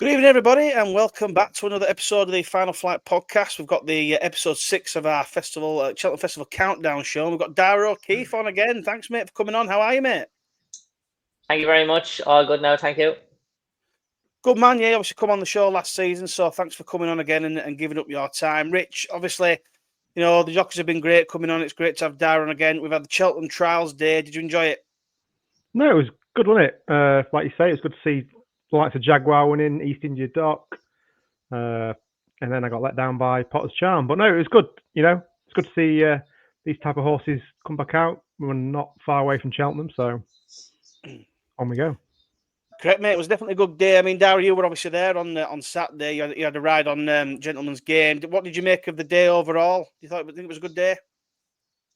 Good evening, everybody, and welcome back to another episode of the Final Flight podcast. We've got the episode 6 of our festival, Cheltenham Festival Countdown show. We've got Darragh O'Keeffe on again. Thanks, mate, for coming on. How are you, mate? Thank you very much. All good now, thank you. Good man, yeah. Obviously, come on the show last season, so thanks for coming on again and giving up your time. Rich, obviously, the jockeys have been great coming on. It's great to have Darragh on again. We've had the Cheltenham Trials Day. Did you enjoy it? No, it was good, wasn't it? Like you say, it's good to see the likes of Jaguar winning, East India Dock, and then I got let down by Potter's Charm. But no, it was good. It's good to see these type of horses come back out. We were not far away from Cheltenham, so on we go. Correct, mate. It was definitely a good day. I mean, Darragh, you were obviously there on Saturday. You had a ride on Gentleman's Game. What did you make of the day overall? You think it was a good day?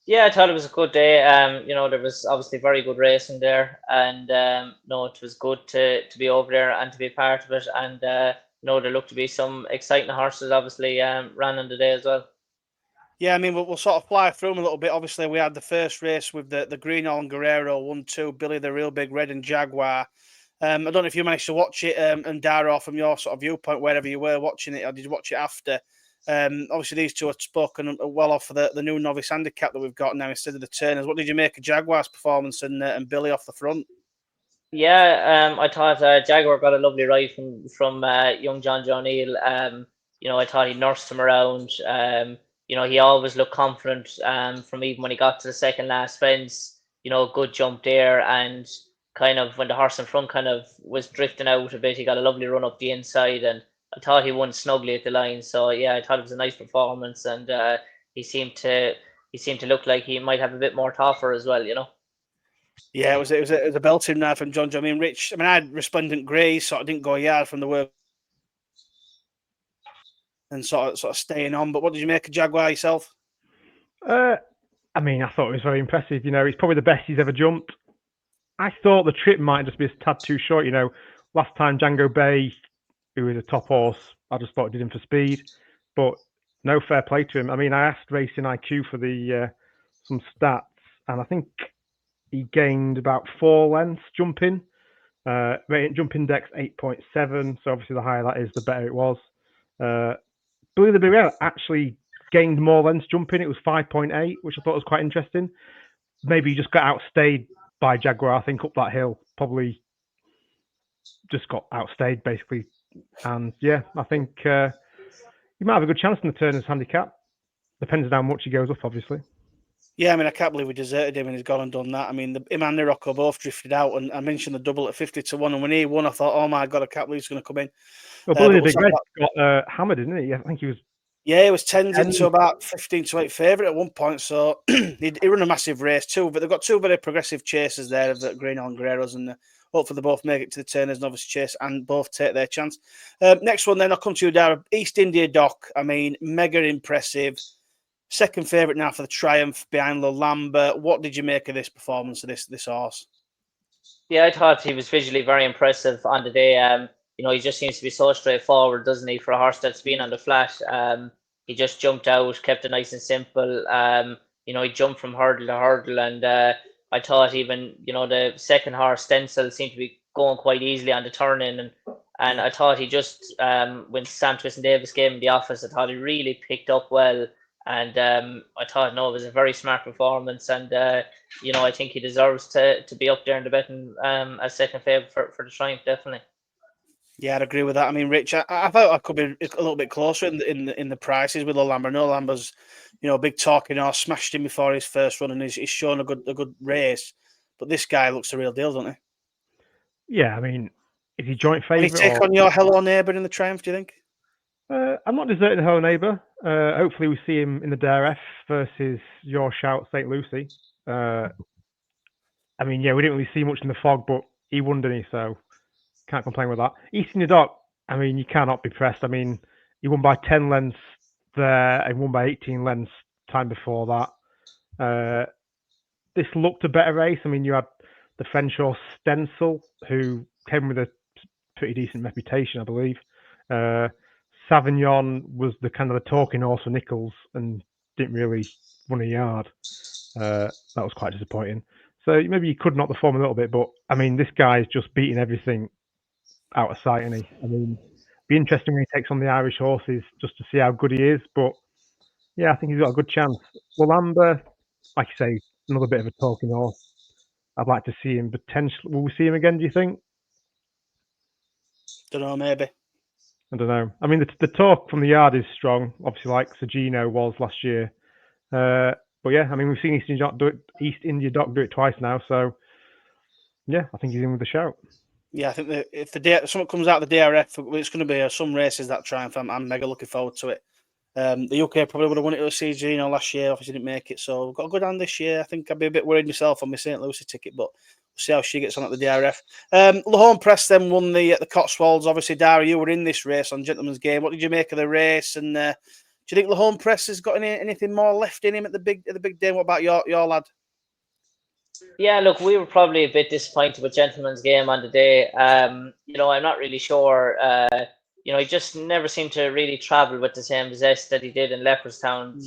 Yeah, I thought it was a good day. There was obviously very good racing there, and it was good to be over there and to be part of it. And there looked to be some exciting horses, obviously, ran on the day as well. Yeah, I mean, we'll sort of fly through them a little bit. Obviously, we had the first race with the Greenhorn Guerrero 1-2, Billy the Real Big Red and Jaguar. I don't know if you managed to watch it, and Darragh, from your sort of viewpoint, wherever you were watching it, or did you watch it after? Obviously, these two have spoken well off for the new novice handicap that we've got now instead of the turners. What did you make of Jaguar's performance and Billy off the front? Yeah, I thought Jaguar got a lovely ride from young John O'Neill. I thought he nursed him around. He always looked confident from even when he got to the second last fence. Good jump there, and kind of when the horse in front kind of was drifting out a bit, he got a lovely run up the inside, and I thought he won snugly at the line. So yeah, I thought it was a nice performance, and he seemed to look like he might have a bit more tougher as well. Yeah, it was a belting ride from John. I mean, Rich. I mean, I had Resplendent Grey, sort of didn't go a yard from the work, and sort of staying on. But what did you make of Jaguar yourself? I mean, I thought it was very impressive. He's probably the best he's ever jumped. I thought the trip might just be a tad too short. Last time Django Bay, who was a top horse, I just thought it did him for speed. But no, fair play to him. I mean, I asked Racing IQ for the some stats, and I think he gained about 4 lengths jumping. Jump index 8.7. So obviously, the higher that is, the better it was. Billy the Big Red actually gained more lengths jumping. It was 5.8, which I thought was quite interesting. Maybe he just got outstayed by Jaguar, I think, up that hill. Probably just got outstayed, basically. And yeah, I think he might have a good chance in the Turners handicap. Depends on how much he goes up, obviously. Yeah, I mean, I can't believe we deserted him and he's gone and done that. I mean, him and Nirocco both drifted out, and I mentioned the double at 50-1, and when he won, I thought, oh my God, I can't believe he's going to come in. Well, Billy the Big Red got hammered, didn't he? I think he was... Yeah, he was 10 into about 15-8 favourite at one point, so he run a massive race too, but they've got two very progressive chasers there of the Greenhorn Guerreros, and hopefully they both make it to the Turners Novice Chase and both take their chance. Next one then, I'll come to you, Darragh. East India Dock, I mean, mega impressive. Second favourite now for the Triumph behind the Lambert. What did you make of this performance of this horse? Yeah, I thought he was visually very impressive on the day. He just seems to be so straightforward, doesn't he, for a horse that's been on the flat. He just jumped out, kept it nice and simple. He jumped from hurdle to hurdle, and I thought even, the second horse, Stencil, seemed to be going quite easily on the turn in, and I thought he just, when Sam Twist and Davis gave him the office, I thought he really picked up well, and I thought, it was a very smart performance, and I think he deserves to be up there in the betting as second favourite for the Triumph, definitely. Yeah, I'd agree with that. I mean, Rich, I thought I could be a little bit closer in the prices with Olamber. No, Lamber's, a big talking horse, smashed him before his first run, and he's shown a good race. But this guy looks the real deal, doesn't he? Yeah, I mean, is he joint favourite? Will he take on your Hello Neighbour in the Triumph, do you think? I'm not deserting the Hello Neighbour. Hopefully we see him in the Darragh versus your shout, St. Lucie. I mean, yeah, we didn't really see much in the fog, but he won, didn't he? So can't complain with that. East India Dock, I mean, you cannot be pressed. I mean, he won by 10 lengths there and won by 18 lengths time before that. This looked a better race. I mean, you had the French horse Stencil, who came with a pretty decent reputation, I believe. Savignon was the kind of the talking horse for Nichols and didn't really run a yard. That was quite disappointing. So maybe you could knock the form a little bit, but I mean, this guy's just beating everything out of sight, isn't he? I mean, be interesting when he takes on the Irish horses just to see how good he is. But yeah, I think he's got a good chance. Amber, like you say, another bit of a talking horse. I'd like to see him potentially. Will we see him again, do you think? Don't know, maybe. I don't know. I mean, the talk from the yard is strong, obviously, like Sergino was last year. But yeah, I mean, we've seen East India Doc do it twice now, so yeah, I think he's in with the shout. Yeah, I think that if something comes out of the DRF, it's going to be some races that triumph. I'm mega looking forward to it. The UK probably would have won it at Sergino last year. Obviously, didn't make it, so we've got a good hand this year. I think I'd be a bit worried myself on my St. Lucie ticket, but we'll see how she gets on at the DRF. Lahone Press then won the Cotswolds. Obviously, Darragh, you were in this race on Gentleman's Game. What did you make of the race? And do you think Lahone Press has got anything more left in him at the big day? What about your lad? Yeah, look, we were probably a bit disappointed with Gentleman's Game on the day. I'm not really sure. He just never seemed to really travel with the same zest that he did in Leopardstown.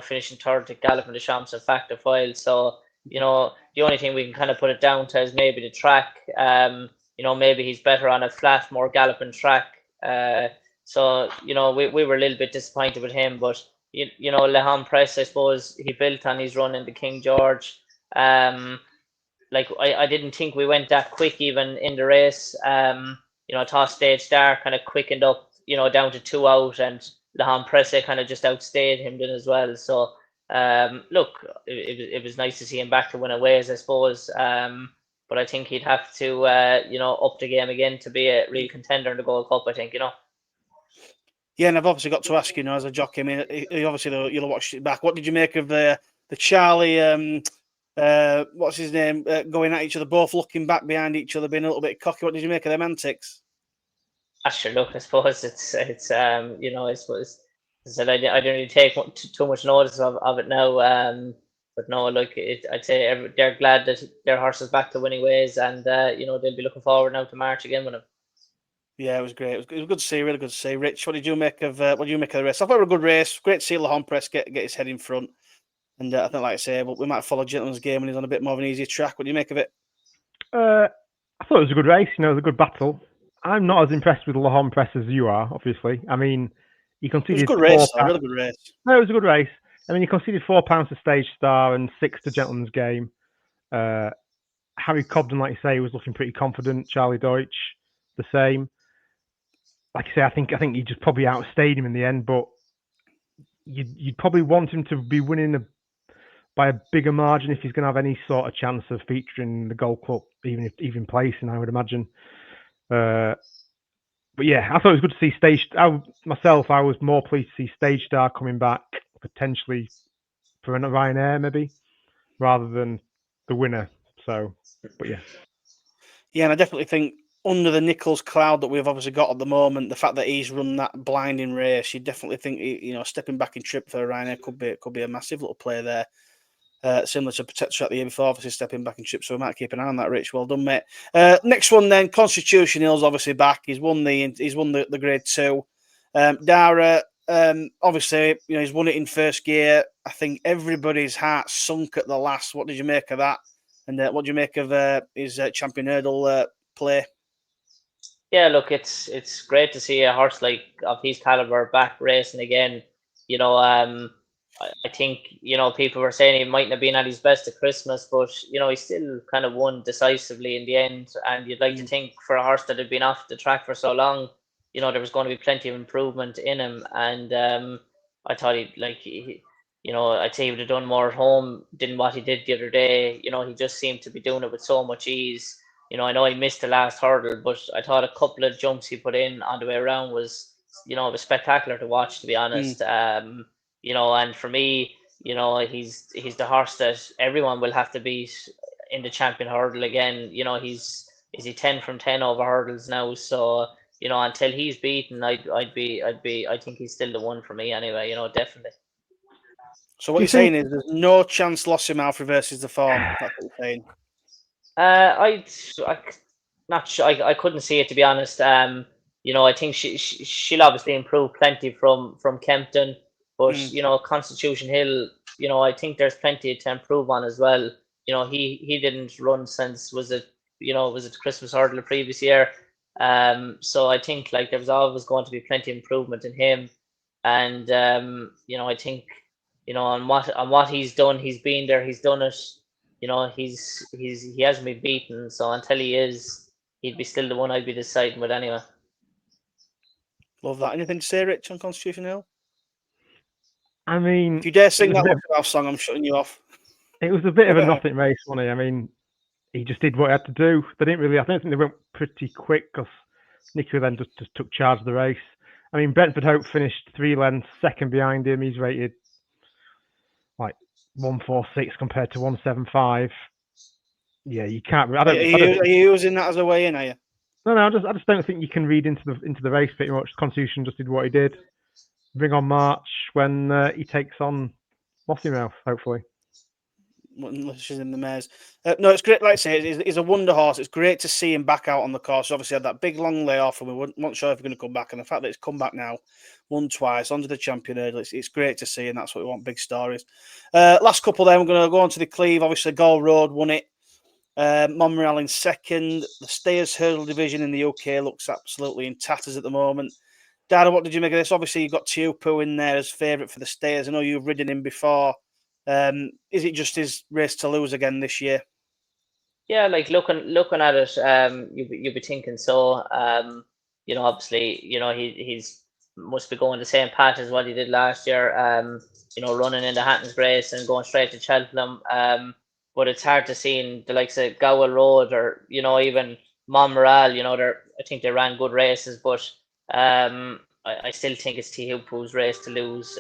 Finishing third to Galloping the Champs and Factor File. So, the only thing we can kind of put it down to is maybe the track. Maybe he's better on a flat, more galloping track. So, we were a little bit disappointed with him. But, Lahone Press, I suppose, he built on his run in the King George. I didn't think we went that quick even in the race. I thought Stage Star kind of quickened up, down to 2 out, and Lahone Presse kind of just outstayed him then as well. So, look, it was nice to see him back to win aways, I suppose. But I think he'd have to, up the game again to be a real contender in the Gold Cup, I think, Yeah, and I've obviously got to ask, as a jockey, I mean, obviously you'll watch it back. What did you make of the Charlie, what's his name, going at each other, both looking back behind each other, being a little bit cocky? What did you make of them antics? Sure, look, I suppose it's I suppose I don't really take too much notice of it now. But no, look, I'd say they're glad that their horse is back to winning ways, and they'll be looking forward now to March again with him. Yeah, it was great. It was good to see, really good to see. Rich, what did you make of the race? I thought it was a good race. Great to see Lahone Press get his head in front. And I think, like I say, we might follow Gentleman's Game when he's on a bit more of an easier track. What do you make of it? I thought it was a good race. It was a good battle. I'm not as impressed with Lahone Press as you are, obviously. I mean, he conceded. It was a good race, a really good race. No, it was a good race. I mean, he conceded £4 to Stage Star and 6 to Gentleman's Game. Harry Cobden, like you say, was looking pretty confident. Charlie Deutsch, the same. Like I say, I think he just probably outstayed him in the end, but you'd probably want him to be winning by a bigger margin if he's going to have any sort of chance of featuring the Gold Cup, even placing, I would imagine. But yeah, I thought it was good to see I was more pleased to see Stage Star coming back, potentially for a Ryanair maybe, rather than the winner. So, but yeah. Yeah, and I definitely think under the Nichols cloud that we've obviously got at the moment, the fact that he's run that blinding race, you definitely think stepping back in trip for Ryanair could be a massive little play there. Similar to Protector at the year before, obviously stepping back in trip, so we might keep an eye on that. Rich, well done, mate. Next one then, Constitution Hill's obviously back. He's won the Grade 2. Darragh, obviously, he's won it in first gear. I think everybody's heart sunk at the last. What did you make of that? And what do you make of his Champion Hurdle play? Yeah, look, it's great to see a horse of his caliber back racing again. I think people were saying he mightn't have been at his best at Christmas, but he still kind of won decisively in the end. And you'd like to think for a horse that had been off the track for so long, there was going to be plenty of improvement in him. And I thought I'd say he would have done more at home than what he did the other day. He just seemed to be doing it with so much ease. I know he missed the last hurdle, but I thought a couple of jumps he put in on the way around was spectacular to watch, to be honest. And for me, he's the horse that everyone will have to beat in the champion hurdle again. Is he 10 from 10 over hurdles now? So, until he's beaten, I think he's still the one for me anyway, definitely. So what you're saying is there's no chance Lossiemouth reverses the form. That's what you're saying. Not sure. I couldn't see it, to be honest. I think she'll obviously improve plenty from Kempton, but Constitution Hill, I think there's plenty to improve on as well. He didn't run since was it Christmas hurdle the previous year. So I think like there was always going to be plenty of improvement in him, and I think on what he's done, he's been there, he's done it. He hasn't been beaten, so until he is, he'd be still the one I'd be deciding with anyway. Love that. Anything to say, Rich, on Constitution Hill? I mean, if you dare sing that Lockerhouse song, I'm shutting you off. It was a bit of a nothing race, wasn't it? I mean, he just did what he had to do. They didn't really. I don't think they went pretty quick because Nico then just took charge of the race. I mean, Brentford Hope finished 3 lengths second behind him. He's rated like 146 compared to 175. Yeah, you can't. Are you using that as a way in? Are you? No. I just don't think you can read into the race pretty much. Constitution just did what he did. Bring on March when he takes on Lossiemouth, hopefully. Unless she's in the mares. No, it's great. Like I say, he's a wonder horse. It's great to see him back out on the course. Obviously, had that big long layoff, and we weren't sure if we're going to come back. And the fact that it's come back now, won twice, onto the champion hurdle, it's great to see, and that's what we want. Big stories. Last couple, then we're going to go on to the Cleve. Obviously, Gold Road won it. Monreal in second. The Stayers hurdle division in the UK looks absolutely in tatters at the moment. Darragh, what did you make of this? Obviously, you've got Teahupoo in there as favourite for the Stayers. I know you've ridden him before. Is it just his race to lose again this year? Yeah, like looking at it, you'd be thinking so. Obviously, he's must be going the same path as what he did last year. Running in the Hattons race and going straight to Cheltenham. But it's hard to see in the likes of Gower Road or even Monmoral. I think they ran good races, but I still think it's Teahupoo's race to lose.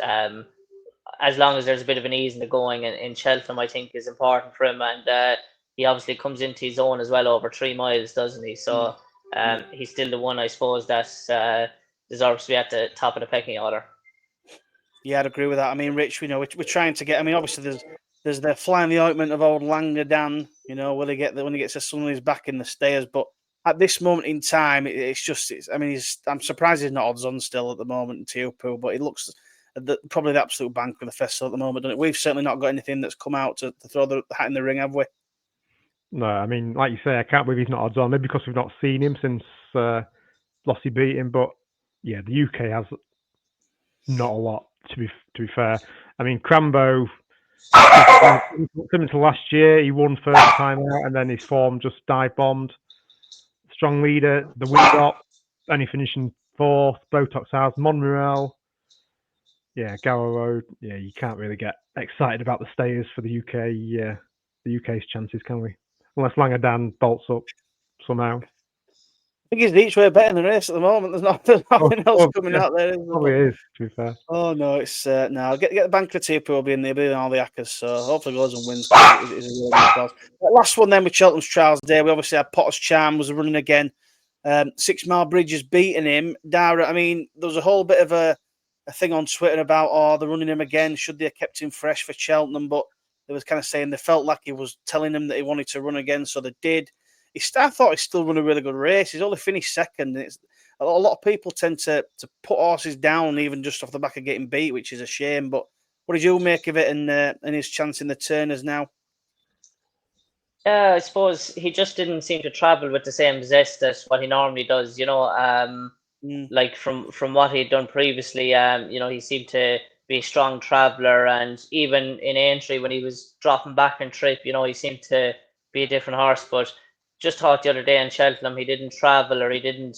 As long as there's a bit of an ease in the going in Cheltenham, I think is important for him, and he obviously comes into his own as well over 3 miles, doesn't he? So he's still the one, I suppose, that deserves to be at the top of the pecking order. Yeah, I'd agree with that. I mean, Rich, we're trying to get. I mean, obviously there's the flying the ointment of old Langner Dan. Will he get when he gets his son, he's back in the Stayers, but at this moment in time, I'm surprised he's not odds on still at the moment in Teahupoo, but he looks probably the absolute bank with the festival at the moment, doesn't it? We've certainly not got anything that's come out to throw the hat in the ring, have we? No, I mean, like you say, I can't believe he's not odds on. Maybe because we've not seen him since Lossie beat him, but yeah, the UK has not a lot to be fair. I mean, Crambo, similar to last year, he won first time out, and then his form just dive bombed. Strong leader, the Wheatlop, only finishing 4th. Botox House, Monreal. Yeah, Gower Road. Yeah, you can't really get excited about the Stayers for the UK. The UK's chances, can we? Unless Langer Dan bolts up somehow. I think he's each way better in the race at the moment. There's nothing else coming out there. Probably is, to be fair. Oh no, it's no. Get the bank of Teahupoo will be in there, be in all the hackers. So hopefully goes and wins. Last one then with Cheltenham's Trials Day. We obviously had Potter's Charm was running again. 6 Mile Bridge has beaten him. Darragh, I mean, there was a whole bit of a thing on Twitter about they're running him again. Should they have kept him fresh for Cheltenham? But they was kind of saying they felt like he was telling them that he wanted to run again, so they did. I thought he still run a really good race. He's only finished second. It's a lot of people tend to put horses down even just off the back of getting beat, which is a shame. But what did you make of it and his chance in the Turners now? Yeah, I suppose he just didn't seem to travel with the same zest as what he normally does. Like from what he'd done previously. He seemed to be a strong traveller, and even in Aintree when he was dropping back in trip, he seemed to be a different horse. But just thought the other day in Cheltenham he didn't travel, or he didn't,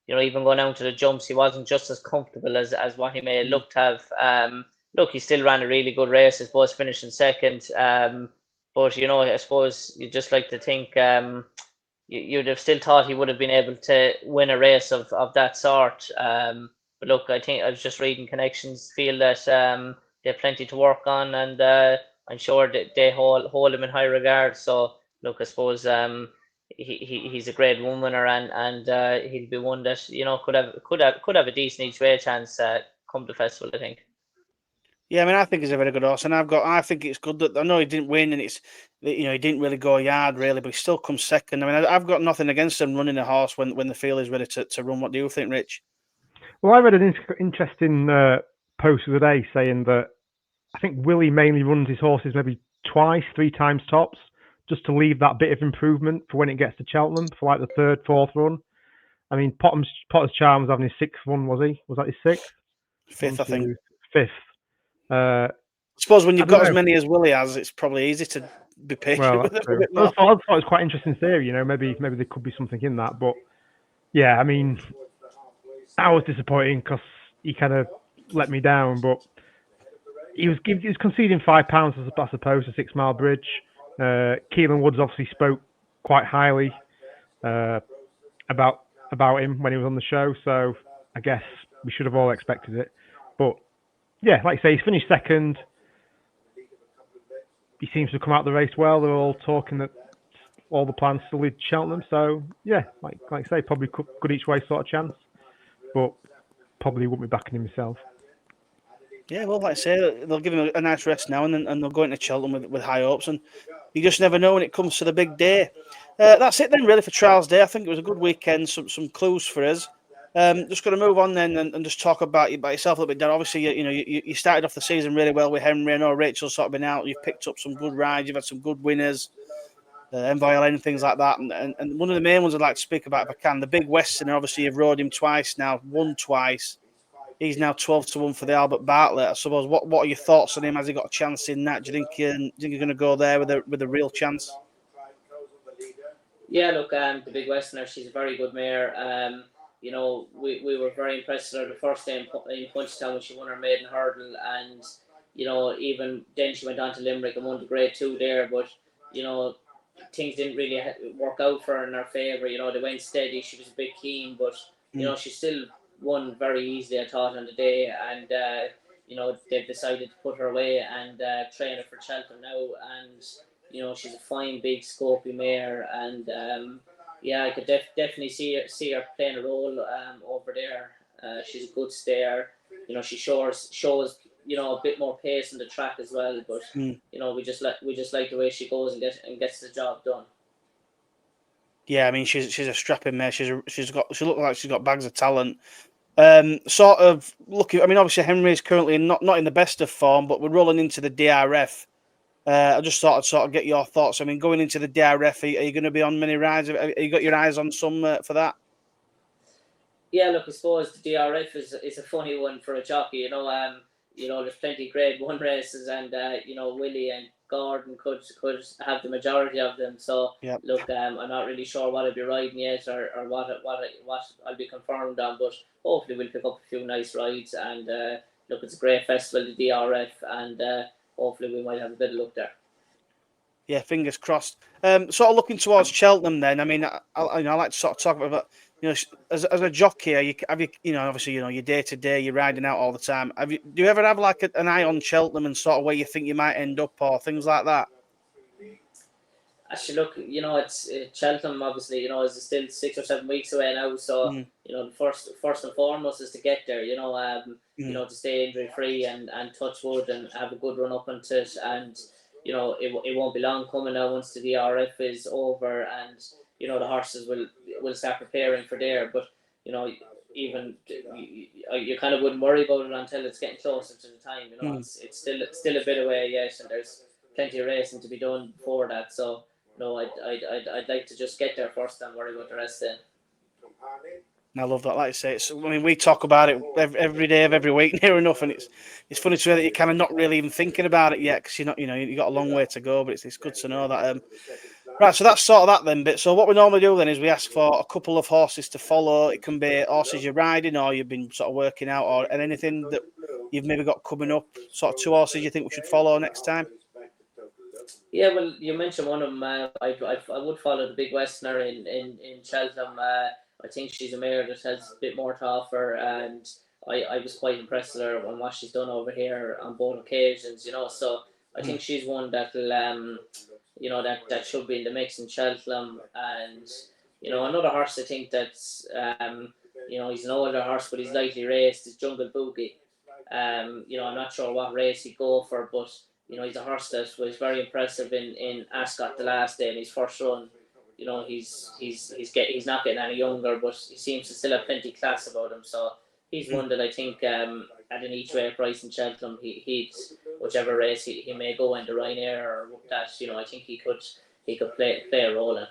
even going down to the jumps, he wasn't just as comfortable as what he may look to have. Look, he still ran a really good race, I suppose, finishing second. But I suppose you just like to think you'd have still thought he would have been able to win a race of that sort. But look, I think I was just reading connections feel that they have plenty to work on, and I'm sure that they hold him in high regard. So look, I suppose he's a grade 1 winner, and he'll be one that could have a decent each way chance come the festival, I think. Yeah, I mean, I think he's a very good horse, and I think it's good that I know he didn't win, and it's he didn't really go yard really, but he still comes second. I mean, I've got nothing against him running a horse when the field is ready to run. What do you think, Rich? Well, I read an interesting post of the day saying that I think Willie mainly runs his horses maybe 3 times tops, just to leave that bit of improvement for when it gets to Cheltenham for like the 3rd, 4th run. I mean, Potter's Charm was having his sixth one, was he? Was that his sixth? Fifth, I think. Fifth. I suppose when I you've don't got as know. many as Willie has, it's probably easy to be patient Well, with that's them a true. bit I more. thought it was quite interesting theory. You know, maybe there could be something in that. But yeah, I mean, that was disappointing because he kind of let me down. But he was conceding £5 as opposed to 6 Mile Bridge. Keelan Woods obviously spoke quite highly about him when he was on the show. So I guess we should have all expected it. But yeah, like I say, he's finished second. He seems to have come out of the race well. They're all talking that all the plans to lead Cheltenham. So yeah, like I say, probably good each way sort of chance. But probably wouldn't be backing him myself. Yeah, well, like I say, they'll give him a nice rest now, and they'll go into Cheltenham with high hopes, and you just never know when it comes to the big day. That's it then, really, for Trials Day. I think it was a good weekend, some clues for us. Just going to move on then and just talk about yourself a little bit, Dan. Obviously, you started off the season really well with Henry. I know Rachel's sort of been out. You've picked up some good rides. You've had some good winners, MVLN and things like that. And one of the main ones I'd like to speak about, if I can, the Big Western. Obviously, you've rode him twice now, won twice. He's now 12-1 for the Albert Bartlett. I suppose. What are your thoughts on him? Has he got a chance in that? Do you think you're going to go there with a real chance? Yeah, look, the Big Westerner, she's a very good mare. We were very impressed with her the first day in Punchestown when she won her maiden hurdle, and even then she went on to Limerick and won the Grade 2 there. But things didn't really work out for her in her favour. They went steady. She was a bit keen, but she still won very easily, I thought, on the day. And they've decided to put her away and train her for Cheltenham now. And she's a fine, big, scopy mare, and I could definitely see her playing a role over there. She's a good stayer. She shows a bit more pace on the track as well. But we just like the way she goes and gets the job done. Yeah, I mean she's a strapping mare. She looks like she's got bags of talent. Sort of looking. I mean, obviously Henry is currently not in the best of form, but we're rolling into the DRF. I just thought I'd sort of get your thoughts. I mean, going into the DRF, are you going to be on many rides? Have you got your eyes on some for that? Yeah, look, I suppose the DRF is a funny one for a jockey. There's plenty of Grade 1 races, and Willie and Gordon could have the majority of them. So yep. Look, I'm not really sure what I'll be riding yet, or what I'll be confirmed on. But hopefully we'll pick up a few nice rides. And look, it's a great festival, the DRF, and hopefully we might have a bit of luck there. Yeah, fingers crossed. Sort of looking towards Cheltenham, then. I mean, I like to sort of talk about, as a jockey, have you obviously, your day to day, you're riding out all the time. Do you ever have like an eye on Cheltenham and sort of where you think you might end up or things like that? Actually, look, it's Cheltenham. Obviously, is still 6 or 7 weeks away now. So the first and foremost is to get there. To stay injury free and touch wood and have a good run up into it. And it won't be long coming now once the DRF is over, and the horses will start preparing for there. But even you kind of wouldn't worry about it until it's getting closer to the time. It's still a bit away yet, and there's plenty of racing to be done before that. So I'd like to just get there first and worry about the rest then. I love that. Like I say, we talk about it every day of every week near enough, and it's funny to hear that you're kind of not really even thinking about it yet because you're not, you've got a long way to go. But it's good to know that. Right, so that's sort of that then. But so what we normally do then is we ask for a couple of horses to follow. It can be horses you're riding or you've been sort of working out, and anything that you've maybe got coming up. Sort of 2 horses you think we should follow next time. Yeah, well, you mentioned one of them. I would follow the Big Westerner in Cheltenham. I think she's a mare that has a bit more to offer, and I was quite impressed with her on what she's done over here on both occasions. So I think she's one that'll that should be in the mix in Cheltenham. And another horse I think that's he's an older horse, but he's lightly raced, is Jungle Boogie. I'm not sure what race he'd go for, but he's a horse that was very impressive in Ascot the last day in his first run. He's not getting any younger, but he seems to still have plenty of class about him. So he's one that I think at an each way price in Cheltenham, he'd whichever race he may go into Ryanair or that, I think he could play a role in.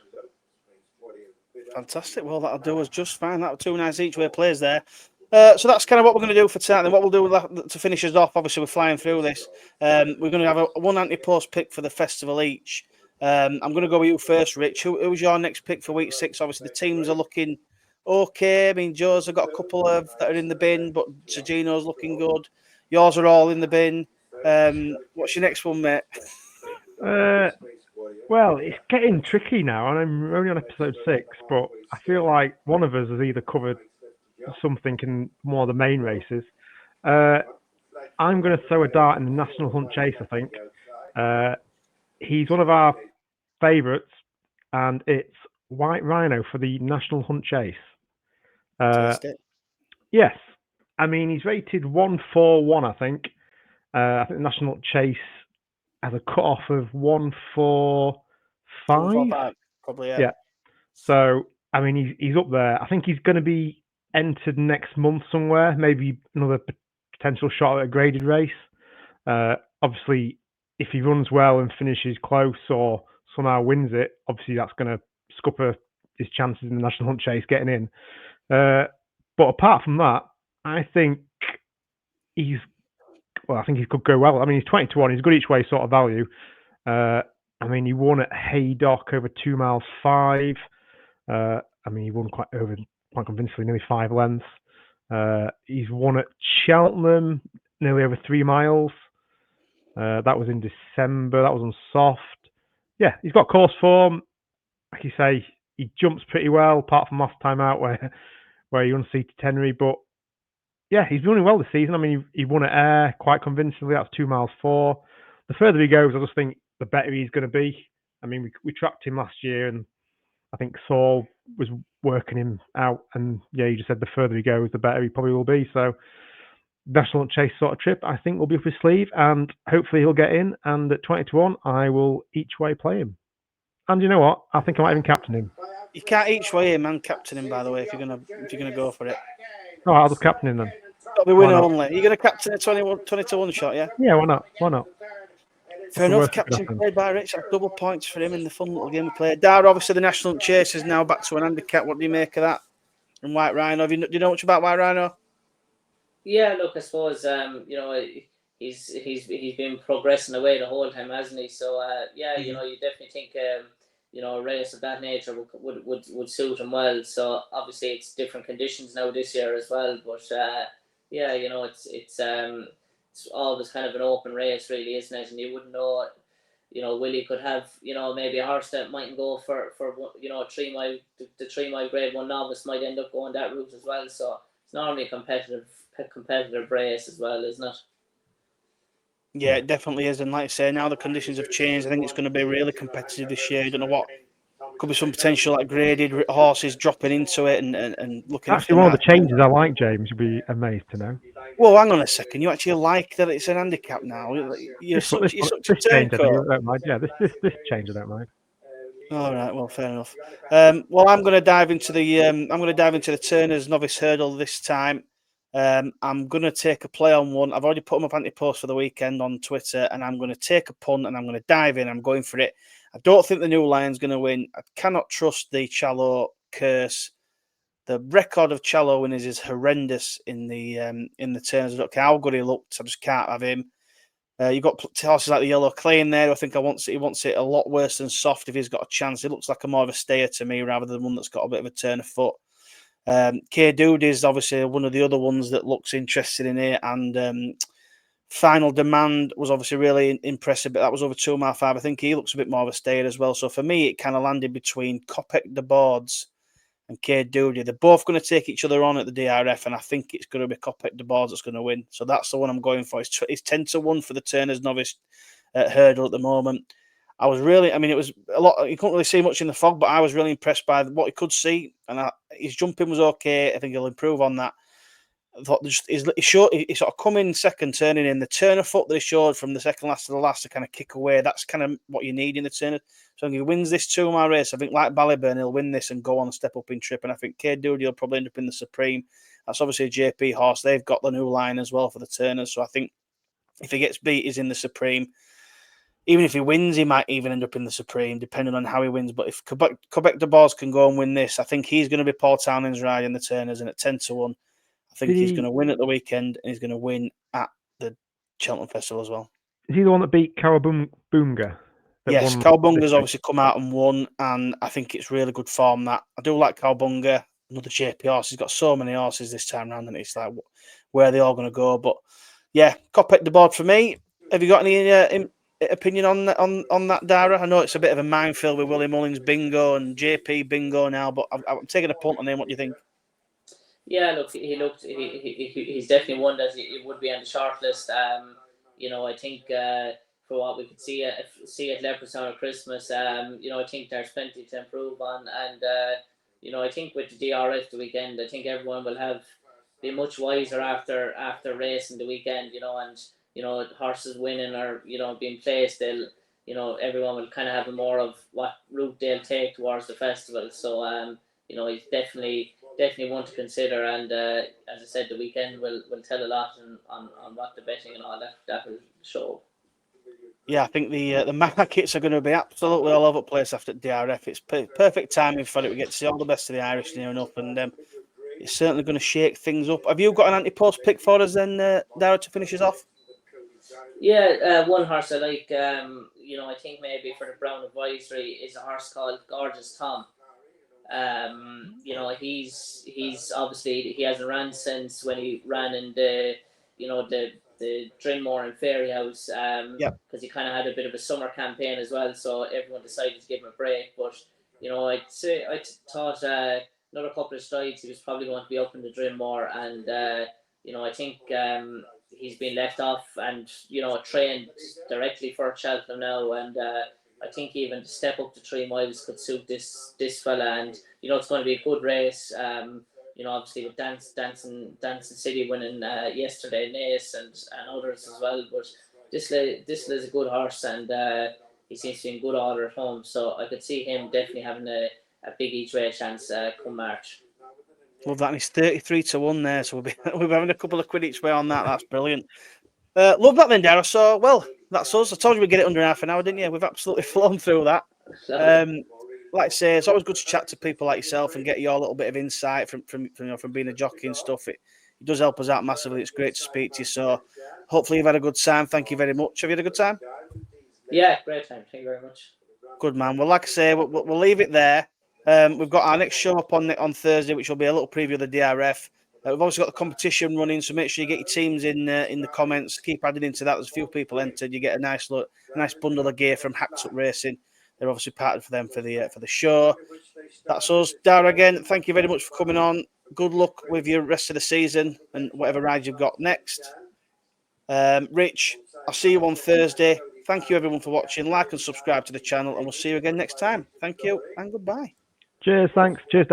Fantastic. Well, that'll do us just fine. That were 2 nice each way plays there. So that's kind of what we're going to do for tonight. And what we'll do to finish us off, obviously we're flying through this. We're going to have a one anti-post pick for the festival each. I'm going to go with you first, Rich. Who's your next pick for week 6? Obviously the teams are looking okay. I mean, Joe's have got a couple of that are in the bin, but Sergino's looking good. Yours are all in the bin. What's your next one, mate? Well, it's getting tricky now, and I'm only on episode 6, but I feel like one of us has either covered something in more of the main races. I'm going to throw a dart in the National Hunt Chase, I think. He's one of our favourites, and it's White Rhino for the National Hunt Chase. Yes. I mean, he's rated 141, I think. I think the National Hunt Chase has a cut-off of 145. 145, probably, yeah. So, I mean, he's up there. I think he's going to be entered next month somewhere, maybe another potential shot at a graded race. Obviously, if he runs well and finishes close or somehow wins it, obviously that's going to scupper his chances in the National Hunt Chase getting in. But apart from that, I think he could go well. I mean, he's 20-1. He's good each way sort of value. I mean, he won at Haydock over 2 miles 5. I mean, he won quite convincingly, nearly 5 lengths. He's won at Cheltenham nearly over 3 miles. That was in December. That was on soft. Yeah, he's got course form. Like you say, he jumps pretty well, apart from last time out where he unseated Henry. But yeah, he's running well this season. I mean, he won at Ayr quite convincingly. That's 2 miles 4. The further he goes, I just think the better he's going to be. I mean, we tracked him last year, and I think Saul was working him out. And yeah, you just said the further he goes, the better he probably will be. So National Hunt Chase sort of trip, I think, will be up his sleeve, and hopefully he'll get in. And at 20-1, I will each way play him. And you know what? I think I might even captain him. You can't each way him and captain him, by the way, if you're gonna go for it. Oh, I'll just captain him then. That'll be winner only. You're gonna captain a 20-1 shot, yeah? Yeah, why not? Why not? Fair enough. Captain played by Rich. That's double points for him in the fun little game we played. Darragh, obviously the National Hunt Chase is now back to an handicap. What do you make of that? And White Rhino, do you know much about White Rhino? Yeah, look, I suppose he's been progressing away the whole time, hasn't he? So yeah, you definitely think a race of that nature would suit him well. So obviously it's different conditions now this year as well, but yeah, it's always kind of an open race, really, isn't it? And you wouldn't know. Willie could have, maybe a horse that mightn't go for 3 mile, the 3 mile grade 1 novice might end up going that route as well. So it's normally a competitive race as well, isn't it? Yeah, it definitely is. And like I say, now the conditions have changed. I think it's going to be really competitive this year. I don't know what. Could be some potential like graded horses dropping into it and looking. Actually, one of the changes I like, James, you'd be amazed to know. Well, hang on a second. You actually like that it's an handicap now? You're such a turncoat. I don't mind. Yeah, this change I don't mind. All right. Well, fair enough. Well, I'm going to dive into the Turners Novice Hurdle this time. I'm going to take a play on one. I've already put them up anti-post for the weekend on Twitter, and I'm going to take a punt and I'm going to dive in. I'm going for it. I don't think the New Lion's going to win. I cannot trust the Challo curse. The record of Challo winners is horrendous in the Turners. I don't care how good he looked. I just can't have him. You've got horses like the Yellow Clay in there. I think he wants it a lot worse than soft if he's got a chance. He looks like a more of a stayer to me rather than one that's got a bit of a turn of foot. K Dude is obviously one of the other ones that looks interested in it, and Final Demand was obviously really impressive, but that was over 2 mile 5. I think he looks a bit more of a stayer as well. So for me, it kind of landed between Kopek de Boards and K Dude. They're both going to take each other on at the DRF, and I think it's going to be Kopek de Boards that's going to win. So that's the one I'm going for. It's 10-1 for the Turners Novice Hurdle at the moment. It was a lot. You couldn't really see much in the fog, but I was really impressed by what he could see, and his jumping was okay. I think he'll improve on that. I thought he sort of come in second, turning in the turn of foot that he showed from the second last to the last to kind of kick away. That's kind of what you need in the turner. So if he wins this 2 mile race, I think like Ballyburn, he'll win this and go on a step up in trip. And I think K Duty will probably end up in the Supreme. That's obviously a JP horse. They've got the New Line as well for the Turners. So I think if he gets beat, he's in the Supreme. even if he wins, he might even end up in the Supreme, depending on how he wins. But if Quebec de Bois can go and win this, I think he's going to be Paul Townend's ride in the Turners, and at 10-1, I think he's going to win at the weekend, and he's going to win at the Cheltenham Festival as well. Is he the one that beat Cowabunga? Yes, Cowabunga's obviously come out and won, and I think it's really good form. That I do like Cowabunga. Another JP horse. He's got so many horses this time round, and it's like, where are they all going to go? But yeah, Copec the board for me. Have you got any opinion on that, Darragh? I know it's a bit of a minefield with Willie Mullins bingo and JP bingo now, but I'm taking a punt on him. What do you think? Yeah, look, he's definitely one that it would be on the short list. I think for what we could see at Leopardstown at Christmas, I think there's plenty to improve on, and I think with the DRF the weekend, I think everyone will be much wiser after racing the weekend, and horses winning or being placed, everyone will kind of have a more of what route they'll take towards the festival. So he's definitely one to consider, and as I said, the weekend will tell a lot on what the betting and all that will show. Yeah, I think the markets are going to be absolutely all over the place after DRF. It's perfect timing for it. We get to see all the best of the Irish nearing up, and it's certainly going to shake things up. Have you got an anti-post pick for us then, Darragh, to finish us off? Yeah, one horse I like, I think maybe for the Brown Advisory is a horse called Gorgeous Tom. He's obviously, he hasn't ran since when he ran in the Drinmore and Fairyhouse, because he kind of had a bit of a summer campaign as well, so everyone decided to give him a break. But I thought another couple of strides he was probably going to be up in the Drinmore, and I think he's been left off and trained directly for Cheltenham now, and I think even to step up to 3 miles could suit this fella, and it's going to be a good race. Obviously with Dancing City winning yesterday, Nace and others as well. But this is a good horse, and he seems to be in good order at home. So I could see him definitely having a big each way chance come March. Love that. And he's 33-1 there, so we'll be having a couple of quid each way on that. That's brilliant. Love that then, Darragh. So, well, that's us. I told you we'd get it under half an hour, didn't you? We've absolutely flown through that. Like I say, it's always good to chat to people like yourself and get your little bit of insight from being a jockey and stuff. It does help us out massively. It's great to speak to you. So, hopefully, you've had a good time. Thank you very much. Have you had a good time? Yeah, great time. Thank you very much. Good man. Well, like I say, we'll leave it there. We've got our next show up on Thursday, which will be a little preview of the DRF. We've also got the competition running, so make sure you get your teams in the comments. Keep adding into that. There's a few people entered. You get a nice bundle of gear from Hacked Up Racing. They're obviously partnered for them for the show. That's us, Darragh. Again, thank you very much for coming on. Good luck with your rest of the season and whatever rides you've got next. Rich, I'll see you on Thursday. Thank you everyone for watching. Like and subscribe to the channel, and we'll see you again next time. Thank you and goodbye. Cheers, thanks. Cheers.